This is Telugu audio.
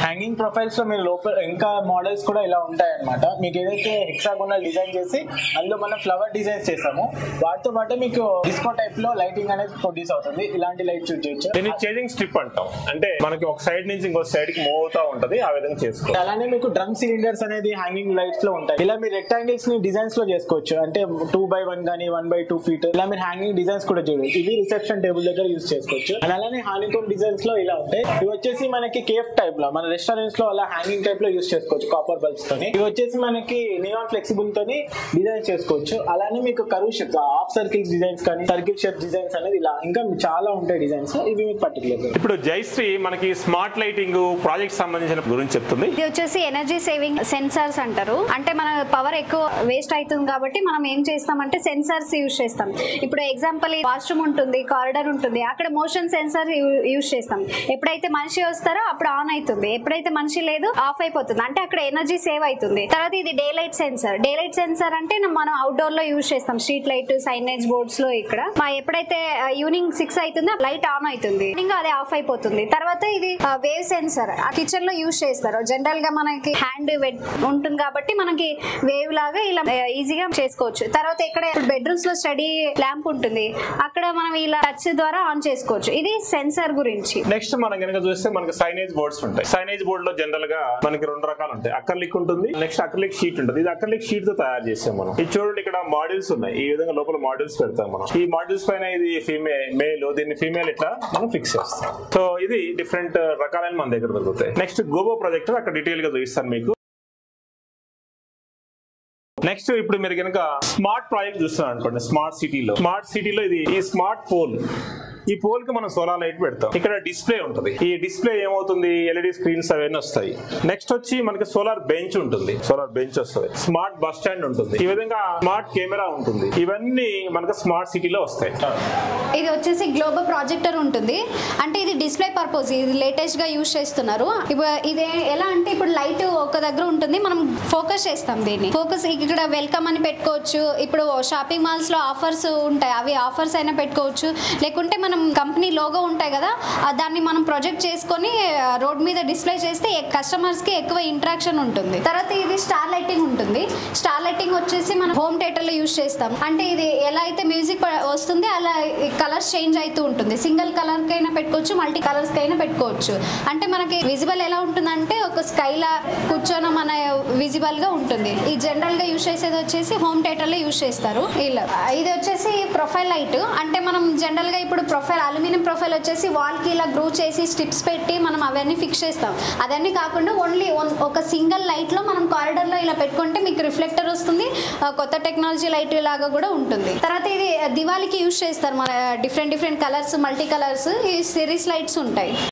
హ్యాంగింగ్ ప్రొఫైల్స్ లో మీరు లోపల ఇంకా మోడల్స్ కూడా ఇలా ఉంటాయి అన్నమాట. మీకు ఏదైతే హెక్సాగోనల్ డిజైన్ చేసి అందులో మనం ఫ్లవర్ డిజైన్స్ చేస్తాము, వాటితో పాటు మీకు డిస్కో టైప్ లో లైటింగ్ అనేది ప్రొడ్యూస్ అవుతుంది. ఇలాంటి లైట్ చూస్ చేయొచ్చు. దీన్ని చేంజింగ్ స్ట్రిప్ అంటాం, అంటే మనకి ఒక సైడ్ నుంచి ఇంకో సైడ్ కి మూవ్ అవుతా ఉంటది, ఆ విధంగా చేసుకోవచ్చు. అలానే మీకు డ్రమ్ సిలిండర్స్ అనేది హ్యాంగింగ్ లైట్స్ లో ఉంటాయి. ఇలా మీరు రెక్టాంగిల్స్ ని డిజైన్స్ లో చేసుకోవచ్చు, అంటే 2x1 గానీ 1x2 ఫీట్ ఇలా మీరు హ్యాంగింగ్ డిజైన్స్ కూడా చూడవచ్చు. ఇవి రిసెప్షన్ టేబుల్ దగ్గర యూస్ చేసుకోవచ్చు. అండ్ అలానే హానికోమ్ డిజైన్స్ లో ఇలా ఉంటాయి. ఇవి వచ్చేసి మనకి కేఫ్ టైప్ లో మన రెస్టారెంట్స్ లో అలా హ్యాంగింగ్ టైప్ లో యూస్ చేసుకోవచ్చు కాపర్ బల్బ్స్ తోని. ఇవి వచ్చేసి మనకి నియాన్ ఫ్లెక్సిబుల్ తోని డిజైన్ చేసుకోవచ్చు. అలానే మీకు curve shapes, half circles designs కానీ సర్కిల్ షేప్ డిజైన్స్ అనేది ఇలా ఇంకా చాలా ఉంటాయి డిజైన్స్. ఇవి మీకు పర్టికులర్. ఇప్పుడు జయశ్రీ మనకి స్మార్ట్ లైటింగ్ ప్రాజెక్ట్ సంబంధించిన గురించి చెప్తుంది. ఇది వచ్చేసి ఎనర్జీ సేవింగ్ సెన్సార్స్ అంటారు. అంటే మన పవర్ ఎక్కువ వేస్ట్ అవుతుంది కాబట్టి మనం ఏం చేస్తామంటే సెన్సార్స్ యూజ్ చేస్తాం. ఇప్పుడు ఎగ్జాంపుల్ వాష్రూమ్ ఉంటుంది, కారిడార్ ఉంటుంది, అక్కడ మోషన్ సెన్సార్ యూజ్ చేస్తాం. ఎప్పుడైతే మనిషి వస్తారో అప్పుడు ఆన్ అవుతుంది, ఎప్పుడైతే మనిషి లేదు ఆఫ్ అయిపోతుంది. అంటే అక్కడ ఎనర్జీ సేవ్ అవుతుంది. తర్వాత ఇది day light sensor. Day light sensor అంటే మనం అవుట్డోర్ లో యూజ్ చేస్తాం, స్ట్రీట్ లైట్, సైనేజ్ బోర్డ్స్ లో. ఇక్కడ ఎప్పుడైతే ఈవినింగ్ 6 అవుతుందో లైట్ ఆన్ అవుతుంది, ఇంకా అది ఆఫ్ అయిపోతుంది. తర్వాత ఇది వేవ్ సెన్సార్, కిచెన్ లో యూజ్ చేస్తారు. జనరల్ గా మనకి హ్యాండ్ ఉంటుంది కాబట్టి మనకి వేవ్ లాగా ఇలా ఈజీగా చేసుకోవచ్చు. తర్వాత ఇక్కడ బెడ్రూమ్స్ లో స్టడీ ల్యాంప్ ఉంటుంది, అక్కడ మనం ఇలా టచ్ ద్వారా ఆన్ చేసుకోవచ్చు. ఇది సెన్సార్ గురించి. నెక్స్ట్ మనం కనుక చూస్తే మనకి సైనేజ్ బోర్డ్స్ ఉంటాయి. సైనేజ్ బోర్డ్ లో జనరల్ గా మనకి 2 రకాలు ఉంటాయి. అక్రిలిక్ ఉంటుంది, నెక్స్ట్ అక్రిలిక్ షీట్ ఉంటుంది. ఇది అక్రిలిక్ షీట్ తో తయారు చేస్తాం మనం. ఇది చూడండి, ఇక్కడ మాడ్యూల్స్ ఉన్నాయి. ఈ విధంగా లోపల మాడ్యూల్స్ పెడతాం మనం. ఈ మాడ్యూల్స్ పైన ఇది మేల్, దీన్ని ఫీమేల్ ఇట్లా మనం ఫిక్స్ చేస్తాం. సో ఇది డిఫరెంట్ రకాలైన మన దగ్గర దొరుకుతాయి. నెక్స్ట్ గోబో ప్రాజెక్టర్, అక్కడ డీటెయిల్ గా చూపిస్తాను మీకు. నెక్స్ట్ ఇప్పుడు మీరు కనుక స్మార్ట్ ప్రాజెక్ట్ చూస్తున్నారు అనుకోండి, స్మార్ట్ సిటీలో ఇది ఈ స్మార్ట్ పోల్. ఈ పోల్ కి మనం సోలార్ లైట్ పెడతాం. ఇక్కడ డిస్ప్లే ఉంటుంది. ఈ డిస్ప్లే ఏమవుతుంది, ఎల్ఈడి స్క్రీన్స్ అవన్నీ వస్తాయి. నెక్స్ట్ వచ్చి మనకి సోలార్ బెంచ్ ఉంటుంది, వస్తుంది. స్మార్ట్ బస్ స్టాండ్ ఉంటుంది. ఈ విధంగా స్మార్ట్ కెమెరా ఉంటుంది. ఇవన్నీ మనకి స్మార్ట్ సిటీలో వస్తాయి. ఇది వచ్చేసి గ్లోబల్ ప్రాజెక్టర్ ఉంటుంది. అంటే ఇది డిస్ప్లే పర్పస్, ఇది లేటెస్ట్ గా యూజ్ చేస్తున్నారు. ఇప్పుడు ఇది ఎలా అంటే ఇప్పుడు లైట్ ఒక దగ్గర ఉంటుంది, మనం ఫోకస్ చేస్తాం దీన్ని. ఫోకస్ ఇక్కడ వెల్కమ్ అని పెట్టుకోవచ్చు. ఇప్పుడు షాపింగ్ మాల్స్ లో ఆఫర్స్ ఉంటాయి, అవి ఆఫర్స్ అయినా పెట్టుకోవచ్చు. లేకుంటే మనం కంపెనీ లోగో ఉంటాయి కదా, దాన్ని మనం ప్రొజెక్ట్ చేసుకొని రోడ్ మీద డిస్ప్లే చేస్తే కస్టమర్స్ కి ఎక్కువ ఇంటరాక్షన్ ఉంటుంది. తర్వాత ఇది స్టార్ లైటింగ్ ఉంటుంది. స్టార్ లైటింగ్ వచ్చేసి మనం హోమ్ థియేటర్ లో యూజ్ చేస్తాం. అంటే ఇది ఎలా అయితే మ్యూజిక్ వస్తుంది అలా కలర్స్ చేంజ్ అవుతూ ఉంటుంది. సింగిల్ కలర్ కైనా పెట్టుకోవచ్చు, మల్టీ కలర్స్ కైనా పెట్టుకోవచ్చు. అంటే మనకి విజిబుల్ ఎలా ఉంటుందంటే ఒక స్కైలా కూర్చొని మన విజిబుల్ గా ఉంటుంది. ఈ జనరల్ గా యూజ్ చేసేది వచ్చేసి హోమ్ థియేటర్ లో యూజ్ చేస్తారు. ఇలా ఇది వచ్చేసి ప్రొఫైల్ లైట్. అంటే మనం జనరల్ గా ఇప్పుడు అల్యూమినియం ప్రొఫైల్ వచ్చేసి వాల్ కి ఇలా గ్రూ చేసి స్ట్రిప్స్ పెట్టి మనం అవన్నీ ఫిక్స్ చేస్తాం. అదన్నీ కాకుండా ఓన్లీ ఒక సింగిల్ లైట్ లో మనం కారిడార్ లో ఇలా పెట్టుకుంటే మీకు రిఫ్లెక్టర్ వస్తుంది. కొత్త టెక్నాలజీ లైట్ లాగా కూడా ఉంటుంది. తర్వాత ఇది దివాళీకి యూజ్ చేస్తారు మన డిఫరెంట్ కలర్స్, మల్టీ కలర్స్. ఈ సిరీస్ లైట్స్ ఉంటాయి.